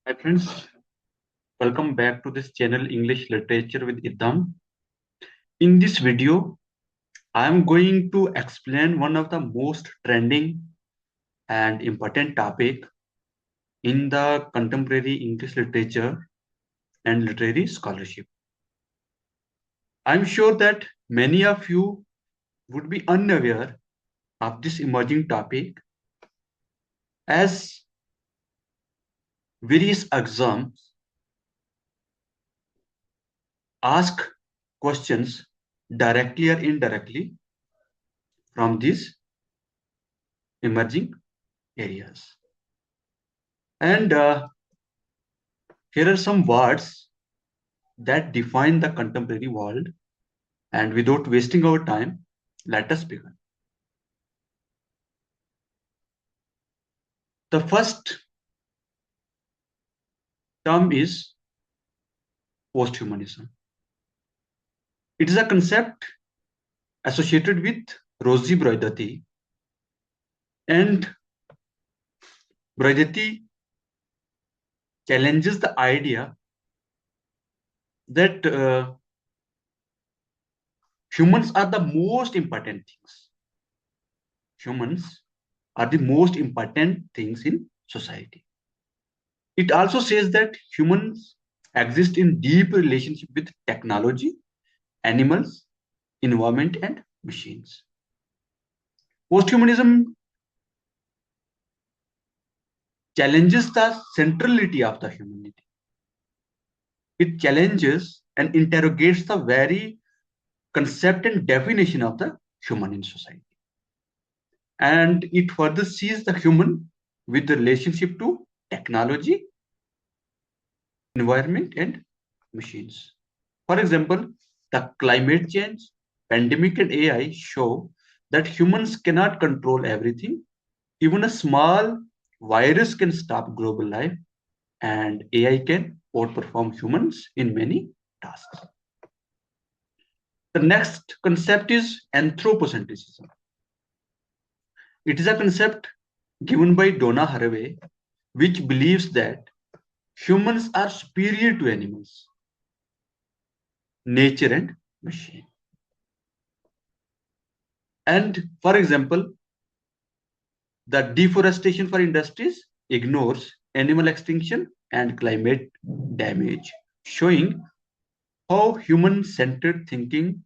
Hi friends, welcome back to this channel English Literature with Irdam. In this video, I am going to explain one of the most trending and important topic in the contemporary English literature and literary scholarship. I'm sure that many of you would be unaware of this emerging topic as various exams ask questions directly or indirectly from these emerging areas. And here are some words that define the contemporary world. And without wasting our time, let us begin. The first term is posthumanism. It is a concept associated with Rosie Broidati. And Broidati challenges the idea that humans are the most important things. Humans are the most important things in society. It also says that humans exist in deep relationship with technology, animals, environment, and machines. Posthumanism challenges the centrality of the humanity. It challenges and interrogates the very concept and definition of the human in society. And it further sees the human with the relationship to technology, environment, and machines. For example, the climate change, pandemic, and AI show that humans cannot control everything. Even a small virus can stop global life, and AI can outperform humans in many tasks. The next concept is anthropocentrism. It is a concept given by Donna Haraway, which believes that humans are superior to animals, nature, and machine. And for example, the deforestation for industries ignores animal extinction and climate damage, showing how human-centered thinking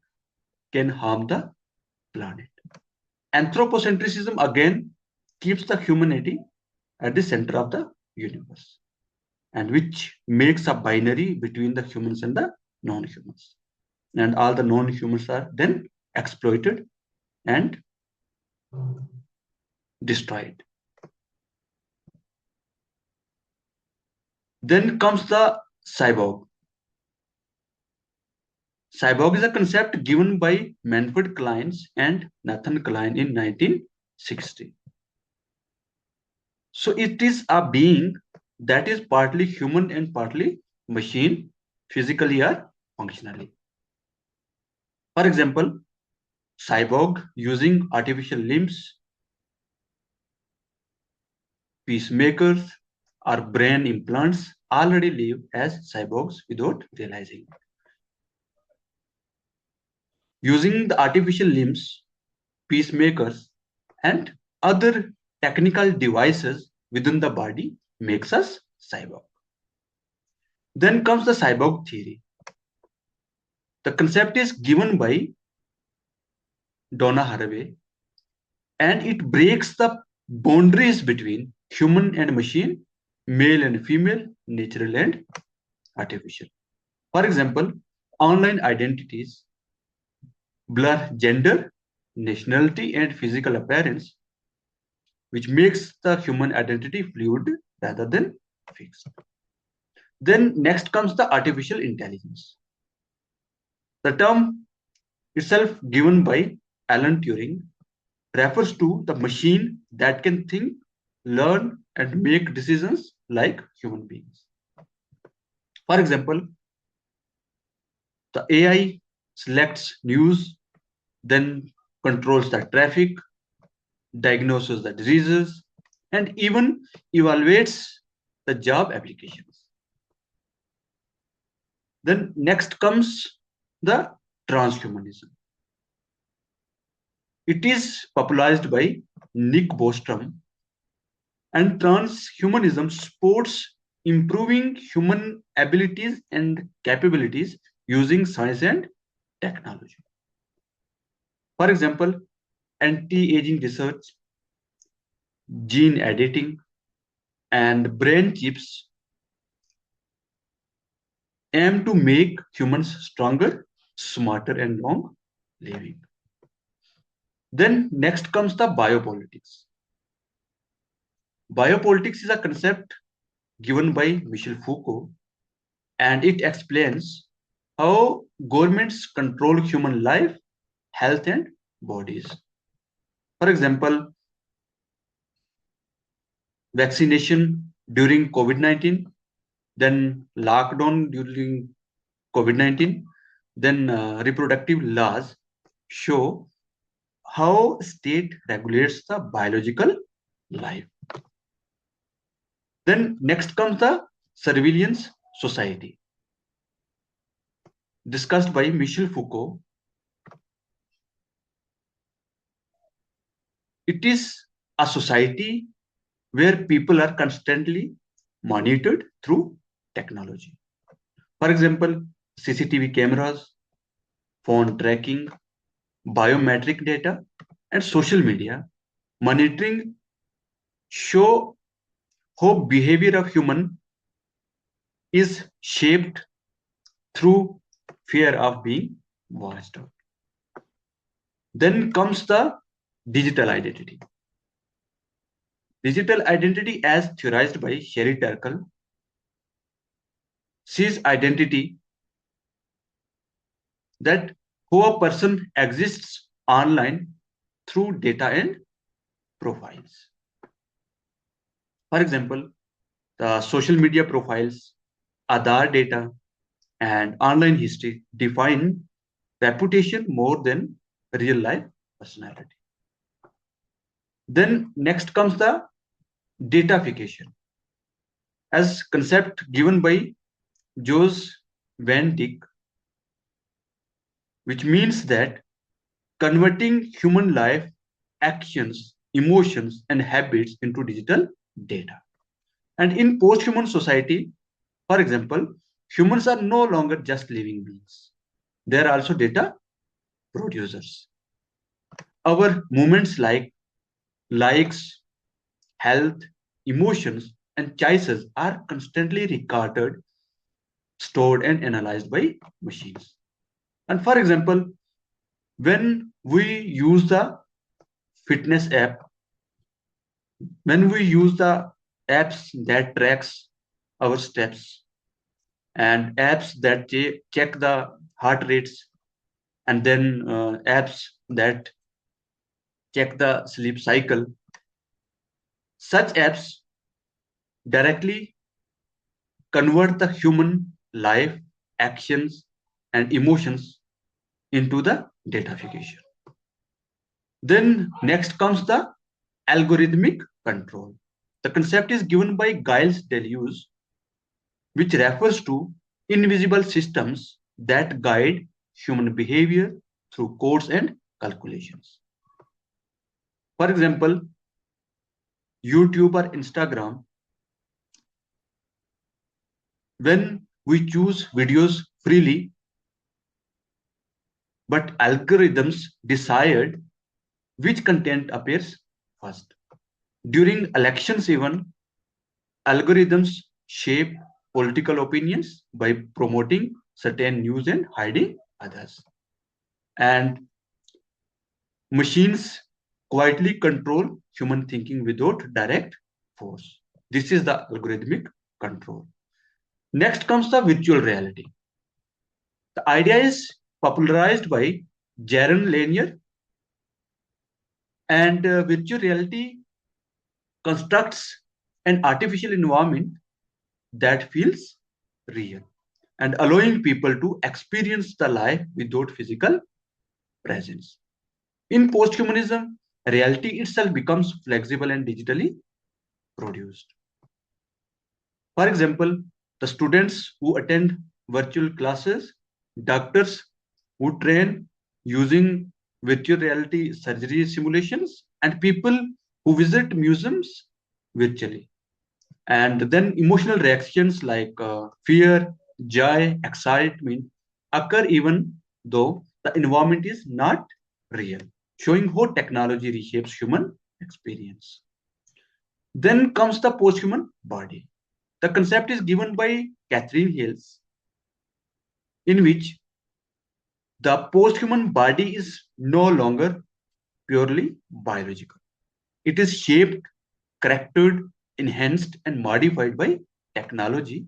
can harm the planet. Anthropocentrism again keeps the humanity at the center of the universe, and which makes a binary between the humans and the non-humans. And all the non-humans are then exploited and destroyed. Then comes the cyborg. Cyborg is a concept given by Manfred Kleins and Nathan Klein in 1960. So it is a being that is partly human and partly machine, physically or functionally. For example, cyborg using artificial limbs, peacemakers, or brain implants already live as cyborgs without realizing it. Using the artificial limbs, peacemakers, and other technical devices within the body makes us cyborg. Then comes the cyborg theory. The concept is given by Donna Haraway, and it breaks the boundaries between human and machine, male and female, natural and artificial. For example, online identities blur gender, nationality, and physical appearance, which makes the human identity fluid rather than fixed. Then next comes the artificial intelligence. The term itself given by Alan Turing refers to the machine that can think, learn, and make decisions like human beings. For example, the AI selects news, then controls the traffic, diagnoses the diseases, and even evaluates the job applications. Then next comes the transhumanism. It is popularized by Nick Bostrom, and transhumanism supports improving human abilities and capabilities using science and technology. For example, anti-aging research, gene editing, and brain chips aim to make humans stronger, smarter, and long living. Then next comes the biopolitics. Biopolitics is a concept given by Michel Foucault, and it explains how governments control human life, health, and bodies. For example, vaccination during COVID-19, then lockdown during COVID-19, then reproductive laws show how state regulates the biological life. Then next comes the surveillance society, discussed by Michel Foucault. It is a society where people are constantly monitored through technology. For example, CCTV cameras, phone tracking, biometric data, and social media monitoring show how behavior of human is shaped through fear of being watched out. Then comes the digital identity. Digital identity, as theorized by Sherry Turkle, sees identity that how a person exists online through data and profiles. For example, the social media profiles, Aadhaar data, and online history define reputation more than real life personality. Then next comes the datafication, as concept given by Jos Van Dyck, which means that converting human life, actions, emotions, and habits into digital data. And in post-human society, for example, humans are no longer just living beings. They are also data producers. Our movements like likes, health, emotions, and choices are constantly recorded, stored, and analyzed by machines. And for example, when we use the fitness app, when we use the apps that tracks our steps and apps that check the heart rates, and then apps that check the sleep cycle, such apps directly convert the human life, actions, and emotions into the datafication. Then next comes the algorithmic control. The concept is given by Giles Deleuze, which refers to invisible systems that guide human behavior through codes and calculations. For example, YouTube or Instagram, when we choose videos freely, but algorithms decide which content appears first. During elections, even algorithms shape political opinions by promoting certain news and hiding others. And machines quietly control human thinking without direct force. This is the algorithmic control. Next comes the virtual reality. The idea is popularized by Jaron Lanier, and virtual reality constructs an artificial environment that feels real and allowing people to experience the life without physical presence. In posthumanism, reality itself becomes flexible and digitally produced. For example, the students who attend virtual classes, doctors who train using virtual reality surgery simulations, and people who visit museums virtually. And then emotional reactions like fear, joy, excitement occur even though the environment is not real, showing how technology reshapes human experience. Then comes the posthuman body. The concept is given by Catherine Hales, in which the posthuman body is no longer purely biological. It is shaped, corrected, enhanced, and modified by technology,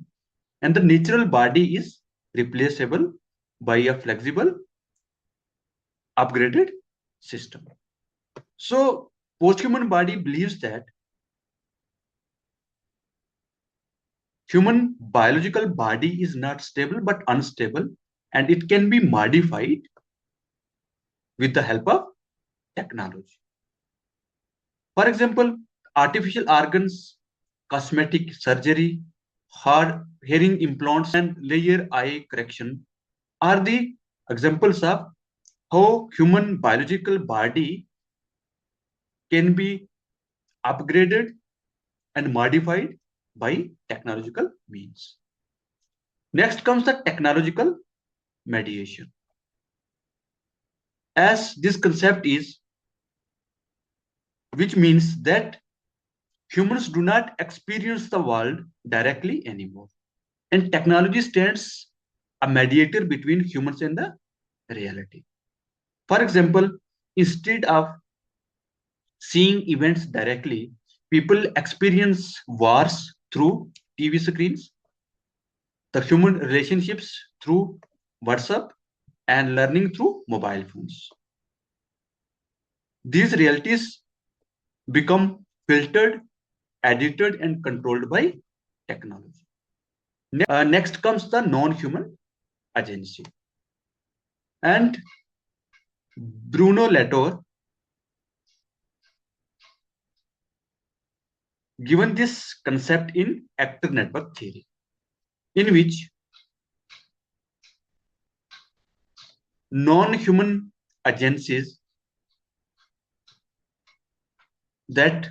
and the natural body is replaceable by a flexible, upgraded system. So, posthuman body believes that human biological body is not stable but unstable, and it can be modified with the help of technology. For example, artificial organs, cosmetic surgery, hard hearing implants, and layer eye correction are the examples of how human biological body can be upgraded and modified by technological means. Next comes the technological mediation. As this concept is, which means that humans do not experience the world directly anymore. And technology stands a mediator between humans and the reality. For example, instead of seeing events directly, people experience wars through TV screens, the human relationships through WhatsApp, and learning through mobile phones. These realities become filtered, edited, and controlled by technology. Next comes the non-human agency. And Bruno Latour given this concept in actor network theory, in which non-human agencies that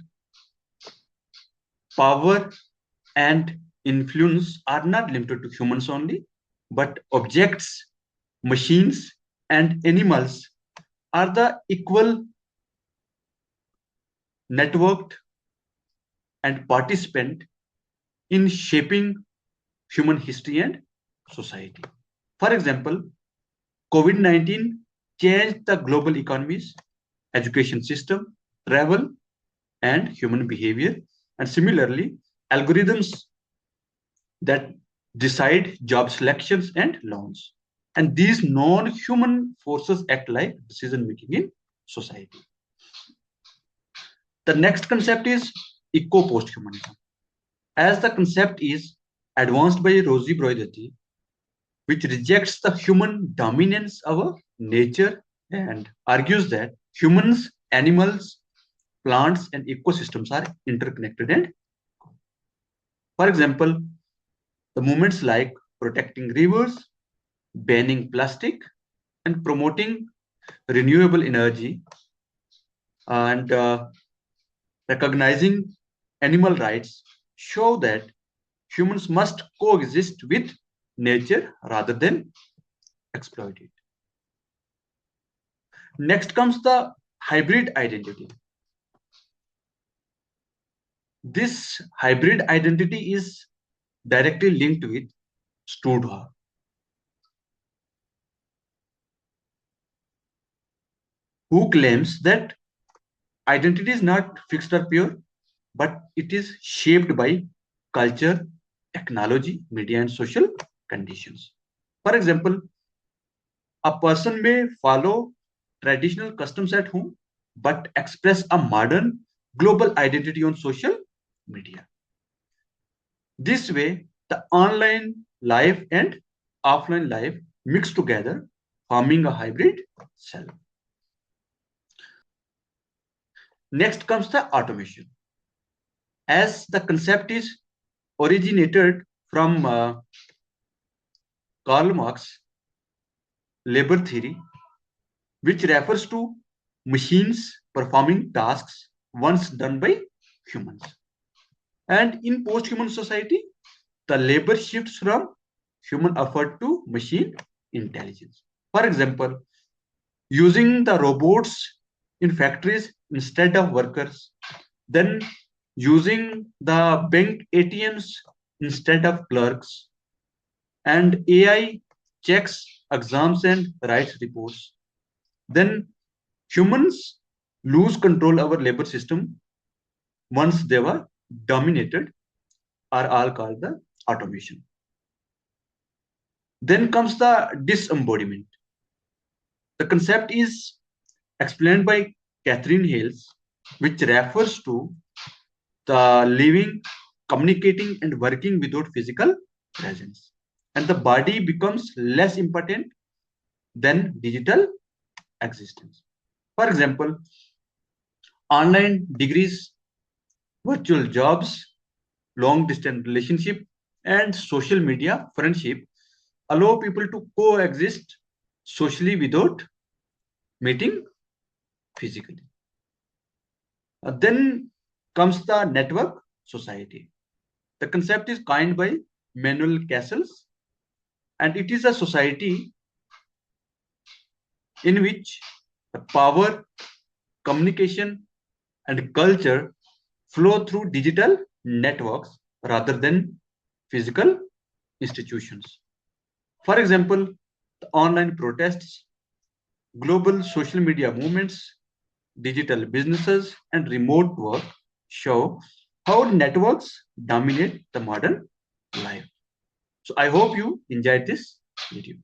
power and influence are not limited to humans only, but objects, machines, and animals are the equal networked and participant in shaping human history and society. For example, COVID-19 changed the global economies, education system, travel, and human behavior. And similarly, algorithms that decide job selections and loans. And these non-human forces act like decision making in society. The next concept is eco-posthumanism. As the concept is advanced by Rosie Broidati, which rejects the human dominance of nature and argues that humans, animals, plants, and ecosystems are interconnected. And for example, the movements like protecting rivers, banning plastic, and promoting renewable energy, and recognizing animal rights show that humans must coexist with nature rather than exploit it. Next comes the hybrid identity. This hybrid identity is directly linked with Studha, who claims that identity is not fixed or pure, but it is shaped by culture, technology, media, and social conditions. For example, a person may follow traditional customs at home, but express a modern global identity on social media. This way, the online life and offline life mix together, forming a hybrid self. Next comes the automation. As the concept is originated from Karl Marx labor theory, which refers to machines performing tasks once done by humans. And in post-human society, the labor shifts from human effort to machine intelligence. For example, using the robots in factories instead of workers, then using the bank ATMs instead of clerks, and AI checks exams and writes reports. Then humans lose control over labor system once they were dominated, are all called the automation. Then comes the disembodiment. The concept is explained by Catherine Hales, which refers to the living, communicating, and working without physical presence. And the body becomes less important than digital existence. For example, online degrees, virtual jobs, long distance relationship, and social media friendship allow people to coexist socially without meeting physically. Then comes the network society. The concept is coined by Manuel Castles, and it is a society in which the power, communication, and culture flow through digital networks rather than physical institutions. For example, the online protests, global social media movements, digital businesses, and remote work show how networks dominate the modern life. So I hope you enjoyed this video.